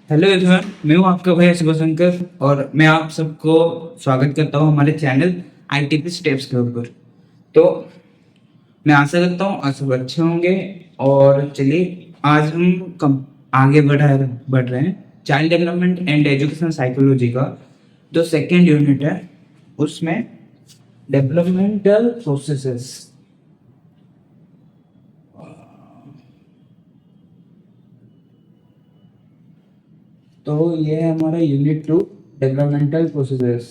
Hello everyone, मैं हूं आपका भाई शिवशंकर और मैं आप सबको स्वागत करता हूं हमारे चैनल आईटीपी स्टेप्स के ऊपर। तो मैं आशा करता हूं आप सब अच्छे होंगे। और चलिए आज हम आगे बढ़ रहे हैं child development and education psychology का जो सेकेंड यूनिट है, उसमें डेवलपमेंटल प्रोसेसेस। तो ये है हमारा यूनिट 2, डेवलपमेंटल प्रोसेसेस।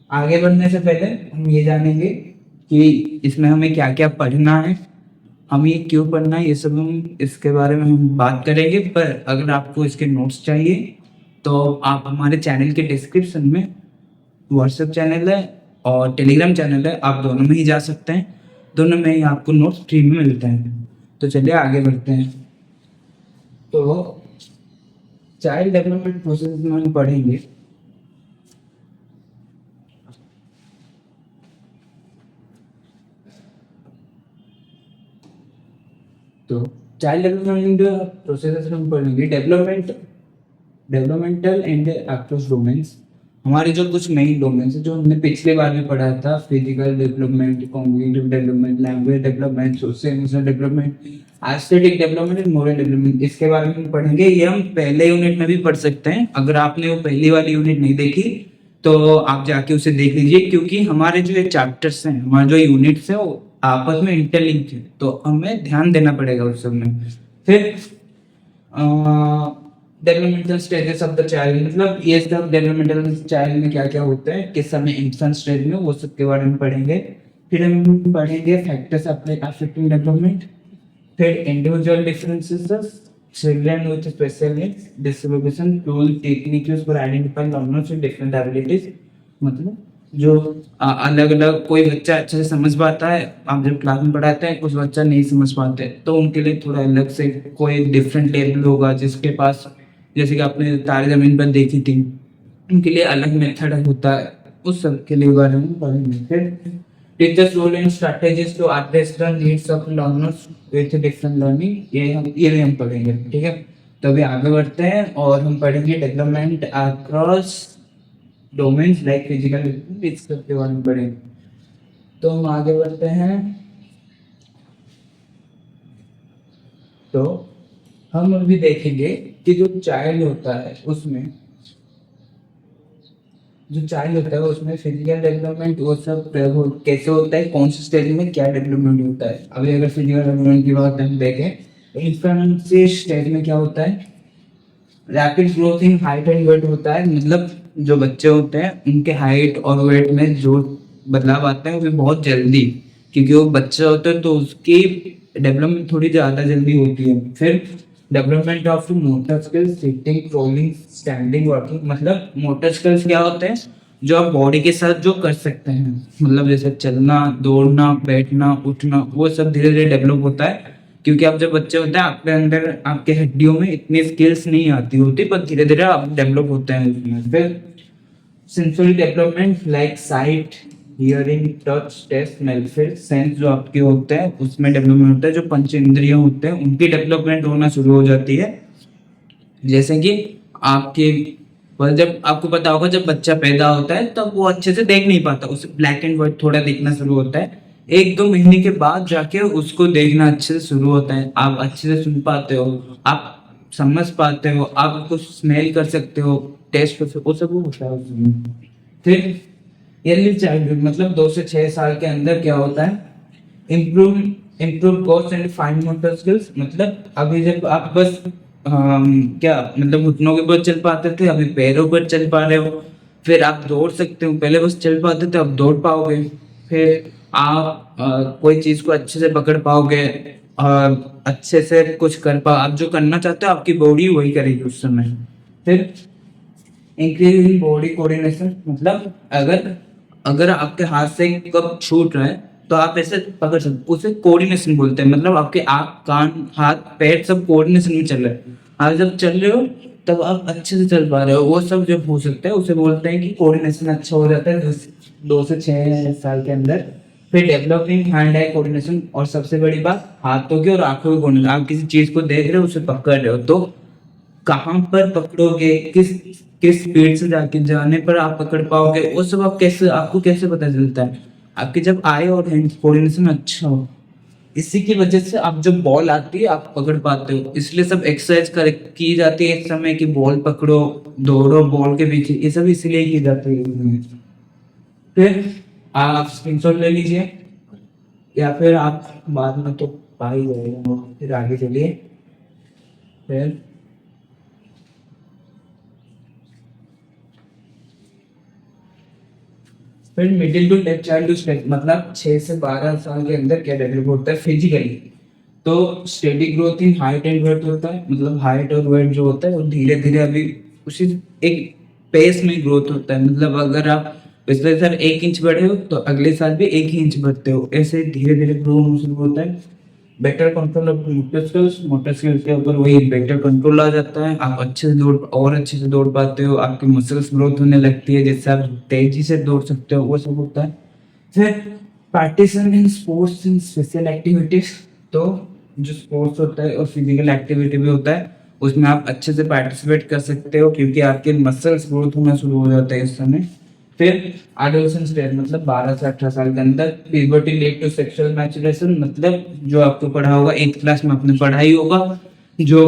आगे बढ़ने से पहले हम ये जानेंगे कि इसमें हमें क्या क्या पढ़ना है, हम ये क्यों पढ़ना है, ये सब हम इसके बारे में हम बात करेंगे। पर अगर आपको इसके नोट्स चाहिए तो आप हमारे चैनल के डिस्क्रिप्शन में व्हाट्सएप चैनल है और टेलीग्राम चैनल है, आप दोनों में ही जा सकते हैं। दोनों में ही आपको नोट्स फ्री में मिलते हैं। तो चलिए आगे बढ़ते हैं। तो चाइल्ड डेवलपमेंट प्रोसेस में हम पढ़ेंगे तो चाइल्ड डेवलपमेंट प्रोसेस में हम पढ़ेंगे डेवलपमेंटल एंड एप्रोच डोमेन्स। हमारे जो कुछ मेन डोमेन्स है जो हमने पिछले बार में पढ़ा था, physical development, cognitive development, language development, social emotional development, aesthetic development and moral development, इसके बारे में हम पढ़ेंगे। ये हम पहले यूनिट में भी पढ़ सकते हैं। अगर आपने वो पहली वाली यूनिट नहीं देखी तो आप जाके उसे देख लीजिए, क्योंकि हमारे जो ये चैप्टर्स हैं, हमारे जो यूनिट्स हैं, वो आपस में इंटरलिंक है, तो हमें ध्यान देना पड़ेगा उस सब में। फिर developmental stages of the child, मतलब ये सब डेवलपमेंटल चाइल्ड में क्या क्या होता है, किस समय इन्फेंट स्टेज में, वो सब के बारे में पढ़ेंगे। फिर हम पढ़ेंगे फैक्टर्स अफेक्टिंग डेवलपमेंट, फिर individual differences, children with special needs, distribution tool techniques for identifying learners with different abilities. मतलब जो अलग अलग, कोई बच्चा अच्छे से समझ पाता है, आप जब क्लास में पढ़ाते हैं, कुछ बच्चा नहीं समझ पाते, तो उनके लिए थोड़ा अलग से कोई डिफरेंट लेवल होगा जिसके पास, जैसे कि आपने तारे जमीन पर देखी थी, उनके लिए अलग मेथड होता है, उस सब के लिए बारे में पढ़ेंगे। फिर teachers role and strategies to address the needs of learners with different learning, ये भी हम पढ़ेंगे। ठीक है, तो अभी आगे बढ़ते हैं और हम पढ़ेंगे development across domains like physical, इस सब के बारे में पढ़ेंगे। तो हम आगे बढ़ते हैं। तो हम अभी देखेंगे कि जो चाइल्ड होता है उसमें फिजिकल डेवलपमेंट वो सब कैसे होता है, कौन से स्टेज में क्या डेवलपमेंट होता है। अभी अगर फिजिकल डेवलपमेंट की बात हम देखें, इन्फेंसी स्टेज में क्या होता है, rapid growth in height and weight होता है। मतलब जो बच्चे होते हैं उनके हाइट और वेट में जो बदलाव आते हैं वो बहुत जल्दी, क्योंकि वो बच्चा होता है तो उसकी डेवलपमेंट थोड़ी ज़्यादा जल्दी होती है। फिर development of motor skills, sitting, crawling, standing, walking. मतलब मोटर स्किल्स क्या होते हैं, जो आप बॉडी के साथ जो कर सकते हैं, मतलब जैसे चलना, दौड़ना, बैठना, उठना, वो सब धीरे धीरे डेवलप होता है। क्योंकि आप जब बच्चे होते हैं, आपके अंदर, आपके हड्डियों में इतनी स्किल्स नहीं आती होती, पर धीरे धीरे आप डेवलप होते हैं उसमें। फिर sensory development like sight, hearing, touch, taste, smell. फिर सेंस जो आपके होते हैं उसमें डेवलपमेंट होता है, जो पंच इंद्रियां होते हैं उनकी डेवलपमेंट होना शुरू हो जाती है। जैसे कि आपके, पर जब आपको पता होगा, जब बच्चा पैदा होता है तब वो अच्छे से देख नहीं पाता, उसे ब्लैक एंड व्हाइट थोड़ा दिखना शुरू होता है। 1-2 महीने के बाद जाके उसको देखना अच्छे से शुरू होता है, आप अच्छे से सुन पाते हो, आप समझ पाते हो, आप कुछ स्मेल कर सकते हो, टेस्ट कर सकते हो, वो सब वो होता है उसमें। फिर अर्ली चाइल्डहुड, मतलब 2 से 6 साल के अंदर क्या होता है, improve improve course and fine motor skills. मतलब अभी जब आप बस क्या, मतलब घुटनों के ऊपर चल पाते थे, अभी पैरों पर चल पा रहे हो। फिर आप दौड़ सकते हो, पहले बस चल पाते थे, अब दौड़ पाओगे। फिर आप कोई चीज को अच्छे से पकड़ पाओगे, अच्छे से कुछ कर पाओ, आप जो करना चाहते हो आपकी बॉडी वही करेगी उस समय। फिर इंक्रीज इन बॉडी कोऑर्डिनेशन, मतलब अगर अगर आपके हाथ से कप छूट रहा है तो आप ऐसे पकड़ सकते, उसे कोऑर्डिनेशन बोलते हैं। मतलब आपके आँख, कान, हाथ, पैर सब कोऑर्डिनेशन में चल रहे हैं। आप जब चल रहे हो तब आप अच्छे से चल पा रहे हो, वो सब जब हो सकता है उसे बोलते हैं कि कोऑर्डिनेशन अच्छा हो जाता है 2 से 6 साल के अंदर। फिर डेवलपिंग हैंड आई कोऑर्डिनेशन, और सबसे बड़ी बात हाथों की और आंखों की कोऑर्डिनेशन। आप किसी चीज को देख रहे हो, उसे पकड़ रहे हो, तो कहाँ पर पकड़ोगे, किस किस स्पीड से जाके जाने पर आप पकड़ पाओगे, वो सब आप कैसे, आपको कैसे पता चलता है? आपके जब आई और हैंड कोऑर्डिनेशन अच्छा हो, इसी की वजह से आप जब बॉल आती है आप पकड़ पाते हो। इसलिए सब एक्सरसाइज कर की जाती है इस समय कि बॉल पकड़ो, दौड़ो बॉल के पीछे, ये सब इसलिए की जाती है। फिर आप स्क्रीनशॉट ले लीजिए, या फिर आप बाद में तो पा ही जाएगा। फिर आगे चलिए। फिर middle to left child stage मतलब 6 से 12 साल के अंदर क्या डेवलप होता है फिजिकली। तो steady growth in height and weight होता है, मतलब हाइट और वेट जो होता है वो धीरे धीरे अभी उसी एक पेस में ग्रोथ होता है। मतलब अगर आप पिछले साल 1 इंच बढ़े हो तो अगले साल भी 1 ही इंच बढ़ते हो, ऐसे धीरे धीरे ग्रो होना शुरू होता है। Better control of motor skills के ऊपर वही बेटर कंट्रोल आ जाता है। आप अच्छे से दौड़ और अच्छे से दौड़ पाते हो, आपकी मसल्स ग्रोथ होने लगती है जिससे आप तेजी से दौड़ सकते हो, वो सब होता है। फिर participation in sports in special activities. तो जो स्पोर्ट्स होता है और फिजिकल एक्टिविटी भी होता है उसमें आप अच्छे से पार्टिसिपेट कर सकते हो क्योंकि आपके मसल्स ग्रोथ होना शुरू हो जाता है इस समय। फिर एडोलेसेंस स्टेज मतलब 12 से 18 साल के अंदर। Puberty lead to sexual maturation मतलब जो आपको पढ़ा होगा 8th क्लास में आपने पढ़ा ही होगा, जो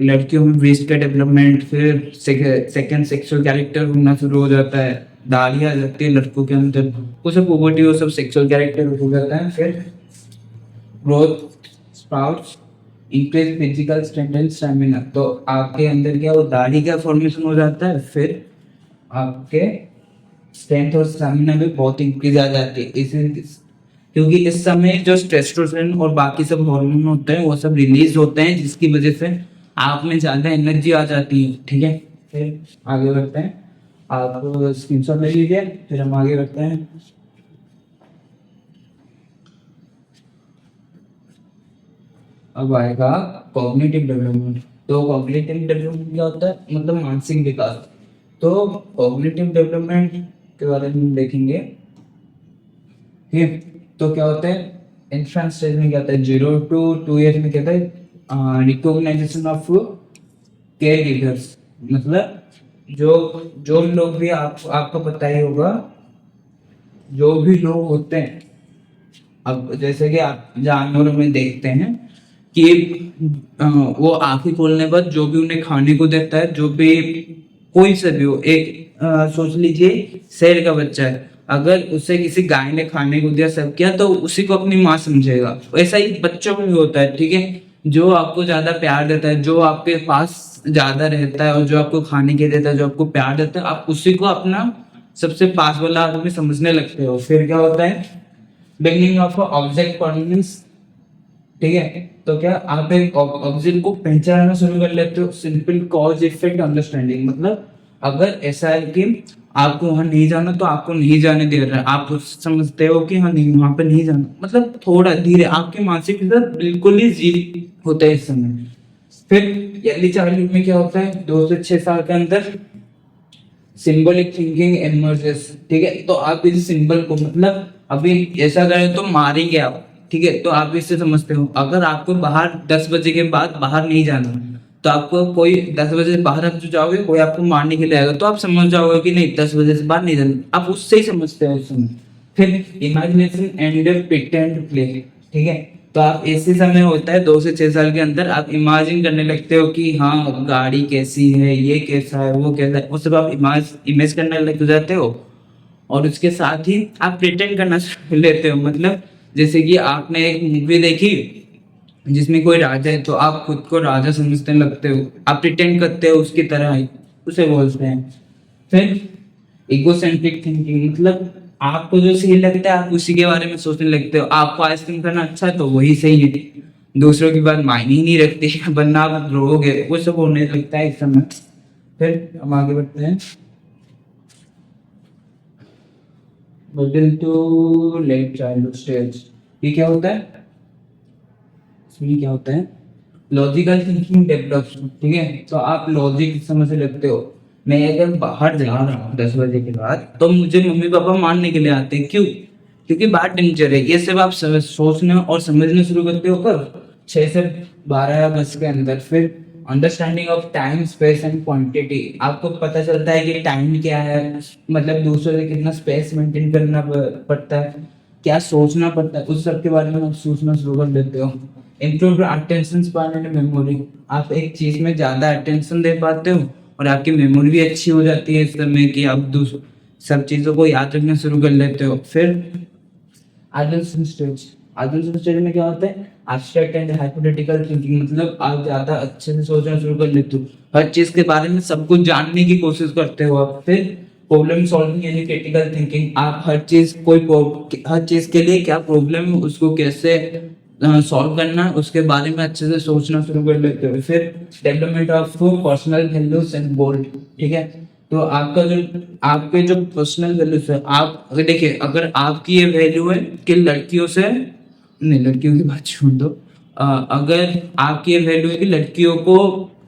लड़कियों में ब्रेस्ट का डेवलपमेंट, फिर सेकंड सेक्सुअल कैरेक्टर होना शुरू हो जाता है, दाढ़ी आ जाती है लड़कों के अंदर, वो सब पुबर्टी, वो सब सेक्सुअल कैरेक्टर हो जाता है। फिर growth sprouts increase physical strength and stamina. तो आपके अंदर क्या वो दाढ़ी का फॉर्मेशन हो जाता है, फिर आपके स्ट्रेंथ और स्टैमिना भी बहुत इंक्रीज आ जाती है इसी, क्योंकि इस समय जो टेस्टोस्टेरोन और बाकी सब हार्मोन होते हैं वो सब रिलीज होते हैं जिसकी वजह से आप में ज्यादा एनर्जी आ जाती है। ठीक है, फिर आगे बढ़ते हैं। आप स्क्रीनशॉट ले लीजिए, फिर हम आगे बढ़ते हैं। अब आएगा कॉग्निटिव डेवलपमेंट। तो कॉग्निटिव डेवलपमेंट क्या होता है, मतलब मानसिक विकास। तो कॉग्निटिव डेवलपमेंट के बारे में हम देखेंगे। ठीक है, तो क्या होता है इन्फेंट स्टेज में, क्या होता है 0 to 2 years में, क्या होता है रिकॉग्नाइजेशन ऑफ केयर गिवर्स। मतलब जो जो लोग भी आपको पता ही होगा, जो भी लोग होते हैं, अब जैसे कि आप जानवरों में देखते हैं कि वो आंखें खोलने पर जो भी उन्हें खाने को देता है, जो भी कोई सा भी हो, एक सोच लीजिए शेर का बच्चा है, अगर उसे किसी गाय ने खाने को दिया सब किया तो उसी को अपनी माँ समझेगा। ऐसा ही बच्चों में भी होता है। ठीक है, जो आपको ज्यादा प्यार देता है, जो आपके पास ज्यादा रहता है और जो आपको खाने के देता है, जो आपको प्यार देता है, आप उसी को अपना सबसे पास वाला आदमी समझने लगते हो। फिर क्या होता है बिगनिंग ऑफ ऑब्जेक्ट परमानेंस। ठीक है, तो क्या आप एक ऑब्जेक्ट को पहचानना शुरू कर लेते हो। सिंपल कॉज इफेक्ट अंडरस्टैंडिंग मतलब अगर ऐसा है कि आपको वहां नहीं जाना तो आपको नहीं जाने दे रहा है, आप समझते हो कि हाँ नहीं वहां पे नहीं जाना, मतलब थोड़ा धीरे आपके मानसिक स्तर बिल्कुल ही जी होता है इस समय। फिर अर्ली चाइल्डहुड में क्या होता है 2 से 6 साल के अंदर सिंबलिक थिंकिंग इमर्जेस। ठीक है, तो आप इस सिंबल को मतलब अभी ऐसा करें तो मारेंगे आप। ठीक है, तो आप इससे समझते हो अगर आपको बाहर 10 बजे के बाद बाहर नहीं जाना तो आपको कोई 10 बजे से बाहर आप जो जाओगे कोई आपको मारने के लिए आएगा तो आप समझ जाओगे कि नहीं 10 बजे से बाहर नहीं जाना, आप उससे ही समझते हो उस समय। फिर इमेजिनेशन एंड प्रिटेंड प्ले। ठीक है, तो आप ऐसे समय होता है 2 से 6 साल के अंदर आप इमेजिन करने लगते हो कि हाँ गाड़ी कैसी है, ये कैसा है, वो कैसा है, वो सब आप इमेज करने लग जाते हो। और उसके साथ ही आप प्रिटेंड करना शुरू लेते हो, मतलब जैसे कि आपने एक मूवी देखी जिसमें कोई राजा है तो आप खुद को राजा समझने लगते हो, आप प्रिटेंड करते हो उसकी तरह ही, उसे बोलते हैं। फिर इगोसेंट्रिक थिंकिंग मतलब आपको जो सही लगता है आप उसी के बारे में सोचने लगते हो। आपको आइसक्रीम खाना अच्छा है तो वही सही है, दूसरों की बात मायने ही नहीं रखती वरना आप रोगे, वो सब होने लगता है इस समय। फिर हम आगे बढ़ते हैं। Middle to late childhood stage, ये क्या होता है, इसमें क्या होता है लॉजिकल थिंकिंग डेवलप। ठीक है, तो आप लॉजिक समझने लगते हो। मैं अगर बाहर जा रहा हूँ 10 बजे के बाद तो मुझे मम्मी पापा मारने के लिए आते हैं, क्यों? क्योंकि बाहर डेंजर है। ये सब आप सोचने और समझने शुरू करते हो कब 6 से 12 या 10 के अंदर। फिर understanding of time space and quantity, आपको पता चलता है कि टाइम क्या है, मतलब दूसरों से कितना स्पेस मेंटेन करना पड़ता है, क्या सोचना पड़ता है, उस सब के बारे में आप सोचना शुरू कर देते हो। Improve attention span and memory, आप एक चीज में ज्यादा अटेंशन दे पाते हो और आपकी मेमोरी भी अच्छी हो जाती है इस समय कि आप सब चीजों को याद रखना शुरू कर लेते हो। फिर एडल्ट स्टेज, एडल्ट स्टेज में क्या होता है, एब्स्ट्रैक्ट एंड हाइपोथेटिकल थिंकिंग, मतलब आप ज्यादा अच्छे से सोचना शुरू कर लेते हो, हर चीज के बारे में सब कुछ जानने की कोशिश करते हो आप। फिर प्रॉब्लम सॉल्विंग यानी क्रिटिकल थिंकिंग, आप हर चीज के लिए क्या प्रॉब्लम है उसको कैसे सॉल्व करना है उसके बारे में अच्छे से सोचना शुरू कर लेते हो। फिर development of personal values and goal, ठीक है। तो आपके जो पर्सनल वैल्यूज है, आप अगर देखिए, अगर आपकी ये वैल्यू है कि लड़कियों से नहीं, लड़कियों की बात छोड़ दो, अगर आपकी ये वैल्यू है कि लड़कियों को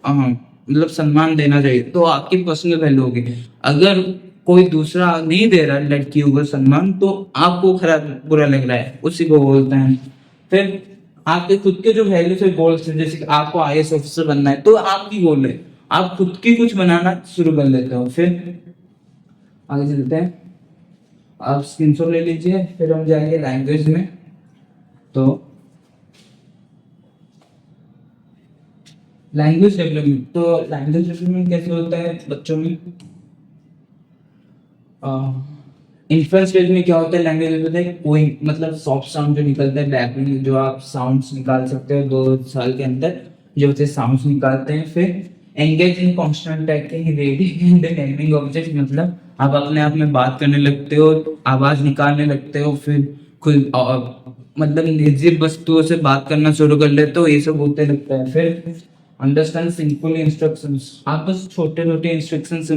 मतलब सम्मान देना चाहिए, तो आपकी पर्सनल वैल्यू होगी। अगर कोई दूसरा नहीं दे रहा लड़कियों को सम्मान, तो आपको खराब बुरा लग रहा है, उसी को बोलते हैं। फिर आपके खुद के जो वैल्यूज है, गोल्स है, जैसे कि आपको आईएएस ऑफिसर बनना है, तो आपकी गोल है, आप खुद की कुछ बनाना शुरू कर लेते हो। फिर आगे चलते हैं, आप स्क्रीनशॉट ले लीजिए, फिर हम जाएंगे लैंग्वेज में। तो लैंग्वेज डेवलपमेंट, तो लैंग्वेज डेवलपमेंट कैसे होता है बच्चों में, इन्फ्लुएंस स्टेज में क्या होता है, लैंग्वेज होता है कोई मतलब सॉफ्ट साउंड जो निकलता है बैक में, जो आप साउंड्स निकाल सकते हो 2 साल के अंदर, जो बच्चे साउंड्स निकालते हैं। फिर engage in constant tagging reading and naming object, मतलब आप अपने आप में बात करने लगते हो, आवाज निकालने लगते हो, फिर खुद मतलब निर्जीव वस्तुओं से बात करना शुरू कर लेते हो, ये सब होते लगता है। फिर अंडरस्टैंड सिंपल इंस्ट्रक्शंस, आप बस छोटे छोटे इंस्ट्रक्शंस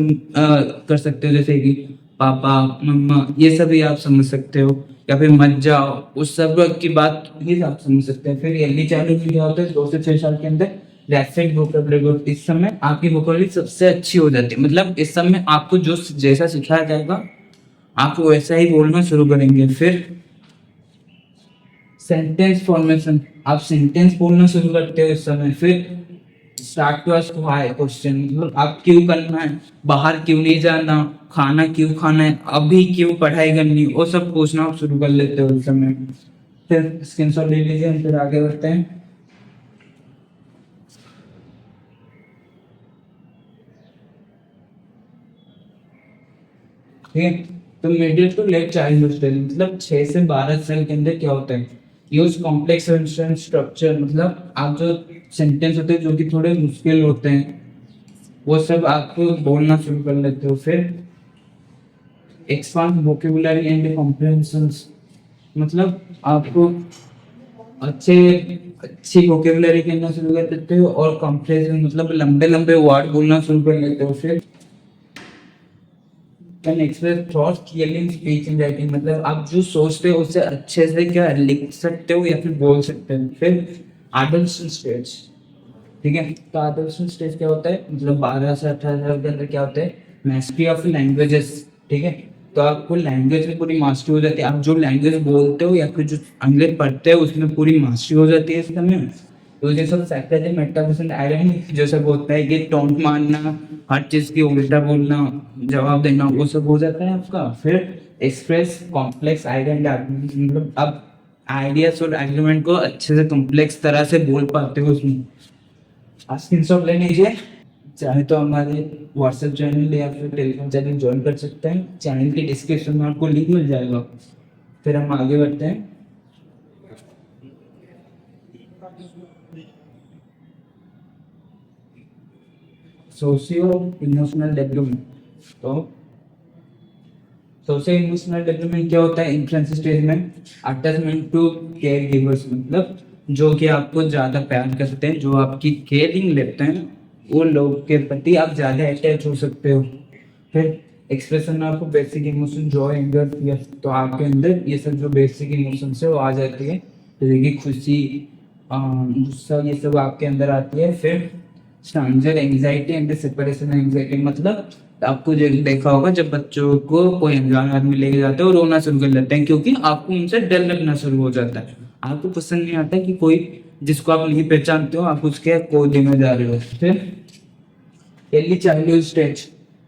कर सकते हो, जैसे कि पापा मम्मा, ये सभी आप समझ सकते हो, या फिर मत जाओ, उस सब की बात भी आप समझ सकते हैं। फिर अर्ली चाइल्डहुड में क्या होता है, 2 से 6 साल के अंदर रैपिड वोकैबुलरी, इस समय आपकी वोकैबुलरी सबसे अच्छी हो जाती है, मतलब इस समय आपको जो जैसा सिखाया जाएगा आप वैसा ही बोलना शुरू करेंगे। फिर सेंटेंस फॉर्मेशन, आप सेंटेंस बोलना शुरू करते हो इस समय। फिर start to ask why question, मतलब आप क्यों करना है, बाहर क्यों नहीं जाना, खाना क्यों खाना है, अभी क्यों पढ़ाई करनी, वो सब पूछना आप शुरू कर लेते हो इस समय। फिर स्क्रीनशॉट ले लीजिए, हम फिर आगे बढ़ते हैं। ठीक है, तो middle to late childhood stage, मतलब 6 से 12 साल के अंदर क्या होता है, यूज कॉम्प्लेक्स सेंटेंस स्ट्रक्चर, मतलब आप जो सेंटेंस होते हैं जो कि थोड़े मुश्किल होते हैं, वो सब आपको बोलना शुरू कर लेते हो। फिर एक्सपांड वोकेबुलरी एंड कॉम्प्रिहेंशंस, मतलब आपको अच्छे अच्छी वोकेबुलरी करना शुरू कर देते हो, और कॉम्प्रिहेंशन मतलब लंबे लंबे वर्ड बोलना शुरू कर लेते हो। फिर can express thoughts clearly in speech and writing, मतलब आप जो सोचते हो उससे अच्छे से क्या लिख सकते हो या फिर बोल सकते हो। फिर एडल्ट स्टेज, ठीक है, तो एडल्ट स्टेज क्या होता है, मतलब 12 से 18 साल के अंदर क्या होता है, मास्टरी ऑफ लैंग्वेजेस, ठीक है। तो आपको लैंग्वेज में पूरी मास्टरी हो जाती है, आप जो लैंग्वेज बोलते हो या फिर जो अंग्रेज पढ़ते हो उसमें पूरी मास्टरी हो जाती है इस समय। तो ये सब फैक्टर है, मेटाफिजिकल आइडेंटिटी जो सब होता है कि टोंट मारना, हर चीज की उल्टा बोलना, जवाब देना, वो सब हो जाता है आपका। फिर एक्सप्रेस कॉम्प्लेक्स आइडेंटिटी, मतलब आप आइडियाज और एग्रीमेंट को अच्छे से कॉम्प्लेक्स तरह से बोल पाते हो उसमें। आप स्क्रीनशॉट ले लीजिए, चाहे तो हमारे व्हाट्सएप चैनल या फिर टेलीग्राम चैनल ज्वाइन कर सकते हैं, चैनल के डिस्क्रिप्शन में आपको लिंक मिल जाएगा। फिर हम आगे बढ़ते हैं। सोशियो इमोशनल डेवलपमेंट, तो सोशियो इमोशनल डेवलपमेंट क्या होता है, इन्फ्लुएंस स्टेज में अटैचमेंट टू केयर गिवर्स, मतलब जो कि आपको ज्यादा प्यार करते हैं, जो आपकी केयरिंग लेते हैं, वो लोग के प्रति आप ज्यादा अटैच हो सकते हो। फिर expression of basic emotion Joy anger fear, तो आपके अंदर ये सब जो बेसिक इमोशन है वो आ जाती है, जैसे कि खुशी, गुस्सा, ये सब आपके अंदर आती है। फिर stranger anxiety and separation anxiety, मतलब आपको जो देखा होगा जब बच्चों को कोई अनजान आदमी लेके जाते हैं और रोना शुरू कर लेते हैं, क्योंकि आपको उनसे डर लगना शुरू हो जाता है, आपको पसंद नहीं आता कि कोई जिसको आप नहीं पहचानते हो, आप उसके कोदे में जा रहे हो। फिर अर्ली चाइल्डहुड स्टेज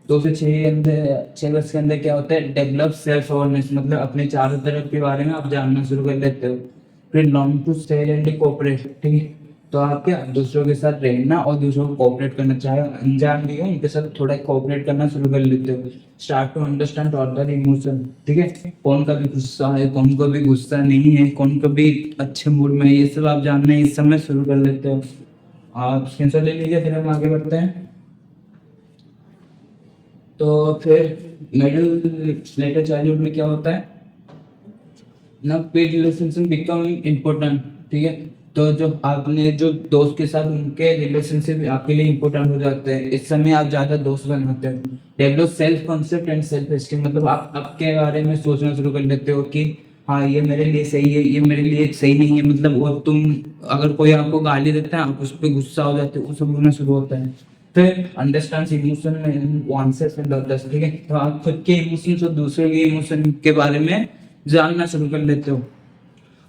2 से 6 वर्ष के अंदर क्या होता है, डेवलप सेल्फ अवेयरनेस, मतलब अपने चारों तरफ के बारे में आप जानना शुरू कर लेते हो। फिर learn to stay and cooperate, ठीक है, तो आप क्या दूसरों के साथ रहना और दूसरों को कोऑपरेट करना, चाहे अनजान भी हो उनके साथ थोड़ा कोऑपरेट करना शुरू कर लेते हो। Start to understand other emotion, ठीक है, कौन का भी गुस्सा है, कौन को भी गुस्सा नहीं है, कौन को भी अच्छे मूड में है, ये सब आप जानना इस समय शुरू कर लेते हो। आप स्क्रीनशॉट ले लीजिए, फिर हम आगे बढ़ते हैं। तो फिर मिडिल लेटर चाइल्डहुड में क्या होता है ना, पेड रिलेशनशिप बिकम इम्पोर्टेंट, ठीक है, तो जो आपने जो दोस्त के साथ उनके रिलेशनशिप आपके लिए इम्पोर्टेंट हो जाते हैं, इस समय आप ज्यादा दोस्त बनाते हो। Develop self concept and self esteem, मतलब आप आपके बारे में सोचना शुरू कर लेते हो कि हाँ ये मेरे लिए सही है, ये मेरे लिए सही नहीं है, मतलब और तुम अगर कोई आपको गाली देता है आप उस पर गुस्सा हो जाते हो, वो सब होना शुरू होता है। फिर understand emotion and answers and others, ठीक है, तो आप खुद के इमोशंस और दूसरे के इमोशन के बारे में जानना शुरू कर लेते हो।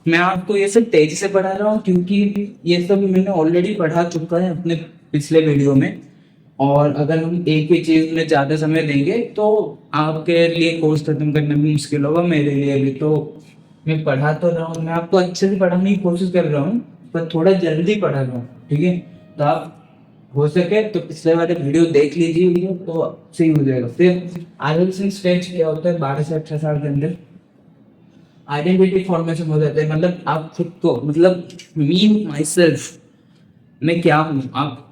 मैं आपको ये सब तेजी से पढ़ा रहा हूँ क्योंकि ये सब मैंने ऑलरेडी पढ़ा चुका है अपने पिछले वीडियो में, और अगर हम एक ही चीज में ज्यादा समय देंगे तो आपके लिए कोर्स खत्म करना भी मुश्किल होगा, मेरे लिए भी। तो मैं पढ़ा तो रहा हूँ, मैं आपको अच्छे से पढ़ाने की कोशिश कर रहा हूँ, पर थोड़ा जल्दी पढ़ा रहा हूँ, ठीक है, तो आप हो सके तो पिछले वाले वीडियो देख लीजिए तो सही हो जाएगा। फिर एडोलेसेंस स्टेज क्या होता है, 12 से 18 साल के अंदर आइडेंटिटी फॉर्मेशन हो जाता है, मतलब आप खुद को, मतलब मी माई सेल्फ, मैं क्या हूँ, आप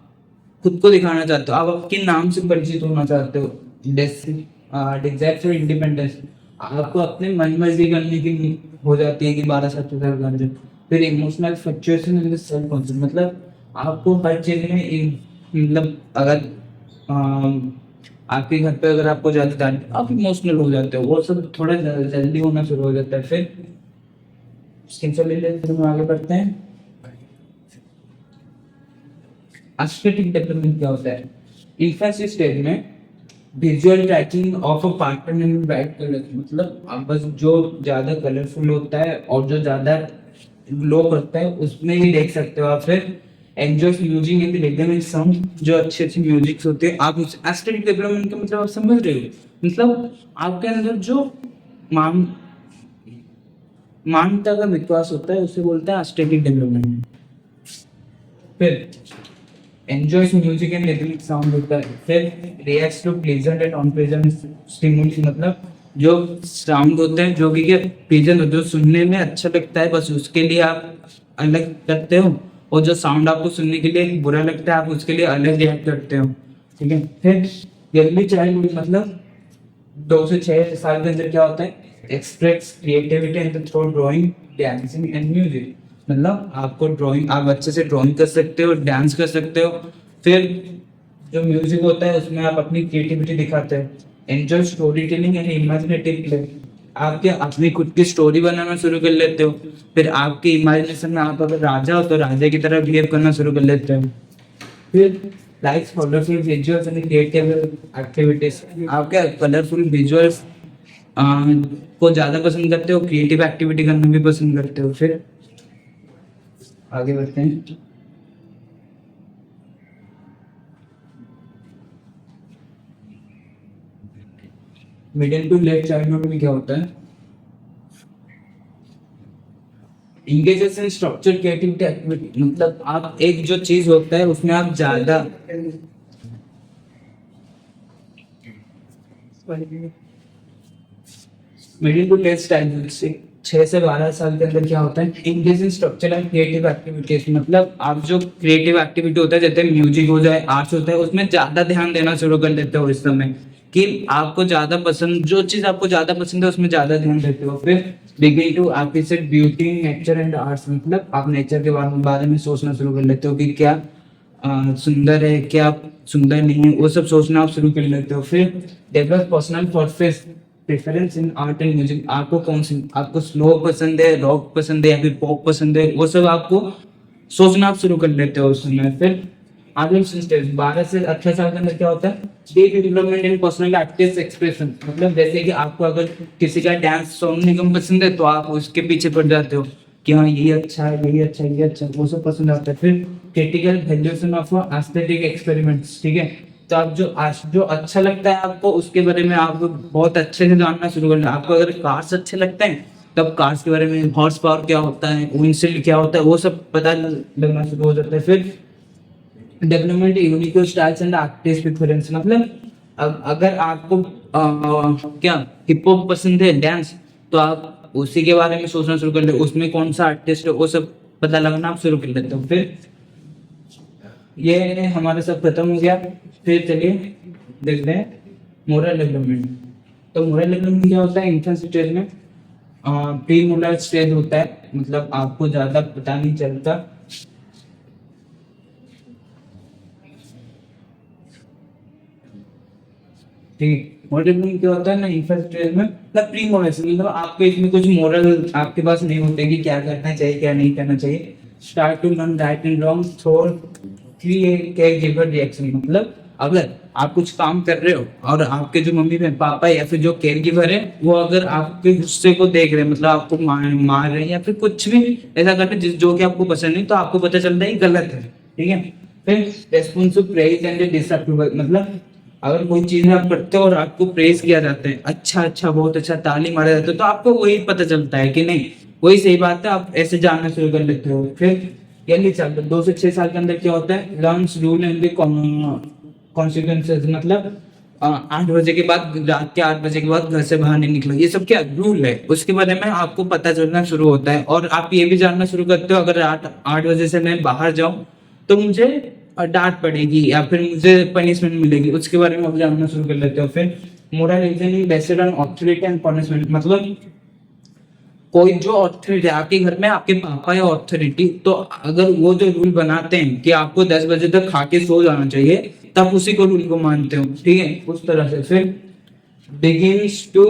खुद को दिखाना चाहते हो, आप आपके नाम से परिचित होना चाहते हो। डिजायर फॉर इंडिपेंडेंस, आपको अपने मन मर्जी करने की हो जाती है कि 12 से 18 साल के अंदर। फिर emotional fluctuation and self concept, मतलब आपको हर चीज में मतलब अगर आपके घर पे अगर आपको ज्यादा डांट आप इमोशनल हो जाते हो, वो सब थोड़ा जल्दी होना शुरू हो जाता है। फिर स्क्रीनशॉट ले लेते हैं, हम आगे बढ़ते हैं। एस्थेटिक डेवलपमेंट क्या होता है, इन्फेंसी स्टेज में visual tracking of a pattern in bright colour, मतलब आप बस जो ज्यादा कलरफुल होता है और जो ज्यादा ग्लो करता है उसमें ही देख सकते हो आप। फिर enjoy music in the rhythm and sound, जो अच्छे अच्छे म्यूजिक्स होते हैं, आप उस एस्थेटिक डेवलपमेंट का मतलब आप समझ रहे हो, मतलब आपके अंदर जो मान मानता का विश्वास होता है उसे बोलते हैं एस्थेटिक डेवलपमेंट। फिर enjoys music and rhythmic sound होता है। फिर reacts to pleasant and unpleasant stimulus, मतलब जो साउंड होते हैं जो कि प्लेजेंट जो सुनने में अच्छा लगता है बस उसके लिए आप अलग करते हो, और जो साउंड आपको सुनने के लिए बुरा लगता है आप उसके लिए अलग रिएक्ट करते हो, ठीक है। फिर अर्ली चाइल्डहुड मतलब 2 से 6 साल के अंदर क्या होता है, express creativity in through drawing, dancing and music, मतलब आपको ड्राइंग, आप अच्छे से ड्राइंग कर सकते हो, डांस कर सकते हो। फिर जो म्यूजिक होता है उसमें आप अपनी क्रिएटिविटी दिखाते हो। Enjoy story telling and imaginative play, आप क्या अपनी खुद की स्टोरी बनाना शुरू कर लेते हो। फिर आपके इमेजिनेशन में आप अगर राजा हो तो राजा की तरह बिहेव करना शुरू कर लेते हो। फिर likes colourful visuals and creative activities, आप क्या कलरफुल विजुअल्स को ज्यादा पसंद करते हो, क्रिएटिव एक्टिविटी करना भी पसंद करते हो। फिर आगे बढ़ते हैं। मिडिल टू लेट चाइल्डहुड में क्या होता है, इंगेजेस इन स्ट्रक्चर क्रिएटिविटी एक्टिविटी, मतलब आप एक जो चीज होता है उसमें आप ज्यादा मिडिल टू लेट चाइल्डहुड से 6 से 12 साल के अंदर क्या होता है, engage in structure and creative activities, मतलब आप जो क्रिएटिव एक्टिविटी होता है जैसे म्यूजिक हो जाए, आर्ट्स होता है, उसमें ज्यादा ध्यान देना शुरू कर देते हो इस समय, कि आपको ज्यादा पसंद, जो चीज आपको ज्यादा पसंद है उसमें ज्यादा ध्यान देते हो। फिर begin to appreciate beauty nature and arts, मतलब आप नेचर के बारे में सोचना शुरू कर लेते हो कि क्या सुंदर है, क्या सुंदर नहीं है, वो सब सोचना आप शुरू कर लेते हो। फिर develop personal preference in art and music, आपको कौन सी, आपको स्लो पसंद है, रॉक पसंद है या फिर पॉप पसंद है, वो सब आपको सोचना आप शुरू कर लेते हो उस समय। फिर एडोलेसेंस स्टेज 12 से 18 साल के अंदर क्या होता है, deep development in personal artist expression, मतलब जैसे कि आपको अगर किसी का डांस सॉन्ग निगम पसंद है तो आप उसके पीछे पड़ जाते हो, कि हाँ यही अच्छा है, यही अच्छा है, ये अच्छा है, वो सब पसंद आता है। फिर critical valuation of aesthetic experiments, ठीक है। तो आप जो अच्छा लगता है आपको उसके बारे में आप बहुत अच्छे से जानना शुरू कर। आपको अगर कार्स अच्छे लगते हैं तब कार्स के बारे में, हॉर्स पावर क्या होता है, विंडशील्ड क्या होता है, वो सब पता लगना शुरू हो जाता है। फिर development unique styles and artist preference, मतलब अगर आपको क्या हिप हॉप पसंद है, डांस, तो आप उसी के बारे में सोचना शुरू कर लेते, उसमें कौन सा आर्टिस्ट है वो सब पता लगाना आप शुरू कर लेते हो। फिर ये हमारा सब खत्म हो गया। फिर चलिए देखते हैं मोरल डेवलपमेंट। तो मोरल डेवलपमेंट क्या होता है? इन्फेंट स्टेज में प्री मोरल स्टेज होता है, मतलब आपको ज्यादा पता नहीं चलता। ठीक, मोरल डेवलपमेंट क्या होता है ना, इन्फेंट स्टेज में, मतलब प्री मोरल, मतलब आपके इसमें कुछ मोरल आपके पास नहीं होते कि क्या करना चाहिए क्या नहीं करना चाहिए। Start to learn right and wrong through care giver reaction, मतलब अगर आप कुछ काम कर रहे हो और आपके जो मम्मी पापा या फिर जो केयर गिवर है वो अगर आपके गुस्से को देख रहे हैं, मतलब आपको मार रहे हैं या फिर कुछ भी ऐसा करते हैं जो कि आपको पसंद नहीं, तो आपको पता चलता है गलत है, ठीक है। फिर रेस्पॉन्सिव प्रेज एंड डिसअप्रूवल, मतलब अगर कोई चीज आप करते हो और आपको प्रेज किया जाता है, अच्छा अच्छा बहुत अच्छा ताली मारा जाता है, तो आपको वही पता चलता है कि नहीं वही सही बात है, आप ऐसे जानना शुरू कर लेते हो। फिर ये चलता 2 से 6 साल के अंदर क्या होता है, लर्न्स रूल एंड कॉन्सिक्वेंसेस, मतलब 8 बजे के बाद, रात के 8 बजे के बाद घर से बाहर नहीं निकलो, ये सब क्या रूल है उसके बारे में आपको पता चलना शुरू होता है। और आप ये भी जानना शुरू करते हो अगर 8 बजे से मैं बाहर जाऊं तो मुझे डांट पड़ेगी या फिर मुझे पनिशमेंट मिलेगी, उसके बारे में आप जानना शुरू कर लेते हो। फिर moral reasoning based on authority and punishment, मतलब कोई जो ऑथोरिटी आपके घर में आपके पापा या ऑथोरिटी, तो अगर वो जो रूल बनाते हैं कि आपको 10 बजे तक खा के सो जाना चाहिए, तब उसी को रूल को मानते हो, ठीक है, उस तरह से। फिर begins to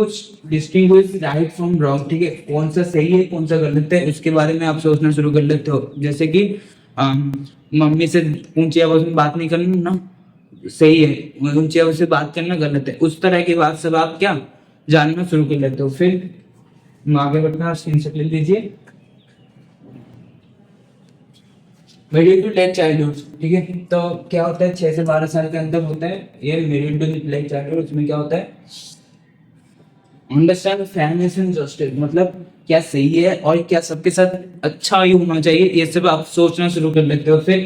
distinguish right from wrong, ठीक है, कौन सा सही है कौन सा गलत है उसके बारे में आप सोचना शुरू कर लेते हो। जैसे कि मम्मी से ऊंची आवाज में बात नहीं करना ना सही है, ऊंची आवाज से बात करना गलत है, उस तरह की बात सब आप क्या जानना शुरू कर लेते हो। फिर आगे बढ़ना, स्क्रीनशॉट ले लीजिए। मिडिल टू लेट चाइल्डहुड, ठीक है, तो क्या होता है 6 से 12 साल के अंदर होता है ये मिडिल टू लेट चाइल्डहुड। उसमें क्या होता है, अंडरस्टैंड फेयरनेस एंड जस्टिस, मतलब क्या सही है और क्या सबके साथ अच्छा ही होना चाहिए, ये सब आप सोचना शुरू कर लेते हो। फिर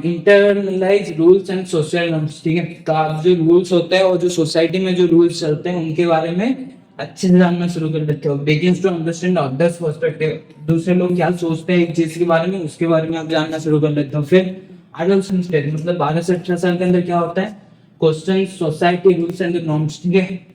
internalize rules and social norms, ठीक है, तो आप जो रूल्स होते हैं और जो सोसाइटी में जो रूल्स चलते हैं उनके बारे में अच्छे से जानना शुरू कर देते हो। Begins to understand others perspective, दूसरे लोग क्या सोचते हैं एक चीज के बारे में, उसके बारे में आप जानना शुरू कर लेते हो। फिर एडल्ट स्टेज, मतलब 12 से 18 साल के अंदर क्या होता है, question society rules and norms, ठीक है,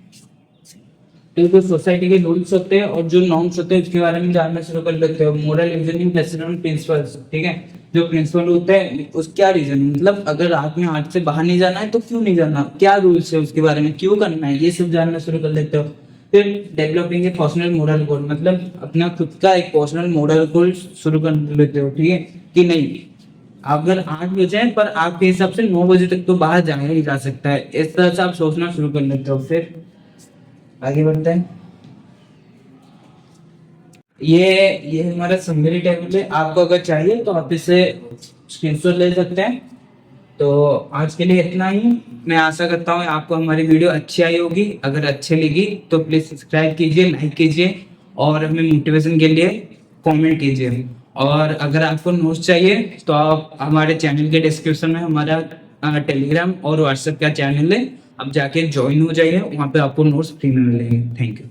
तो सोसाइटी के रूल्स होते हैं और जो नॉर्म्स होते हैं उसके बारे में जानना शुरू कर लेते हो। Moral reasoning based on principles, ठीक है, जो प्रिंसिपल होते हैं उस क्या रीजन, मतलब अगर रात में 8 से बाहर नहीं जाना है तो क्यों नहीं जाना, क्या रूल्स है उसके बारे में, क्यों करना है, ये सब जानना शुरू कर लेते हो। फिर developing a personal moral code, मतलब अपना खुद का एक पर्सनल मोरल कोड शुरू कर लेते हो, ठीक है, कि नहीं अगर 8 बजे पर आपके हिसाब से 9 बजे तक तो बाहर जाया ही जा सकता है, इस तरह से आप सोचना शुरू कर लेते हो। फिर आगे बढ़ते हैं। ये हमारा समरी टेबल है, आपको अगर चाहिए तो आप इसे स्क्रीनशॉट ले सकते हैं। तो आज के लिए इतना ही, मैं आशा करता हूँ आपको हमारी वीडियो अच्छी आई होगी। अगर अच्छी लगी तो प्लीज सब्सक्राइब कीजिए, लाइक कीजिए और हमें मोटिवेशन के लिए कमेंट कीजिए। और अगर आपको नोट्स चाहिए तो आप हमारे चैनल के डिस्क्रिप्शन में हमारा टेलीग्राम और व्हाट्सएप का चैनल है, आप जाके ज्वाइन हो जाइए, वहाँ पे आपको नोट्स फ्री में मिलेंगे। Thank you.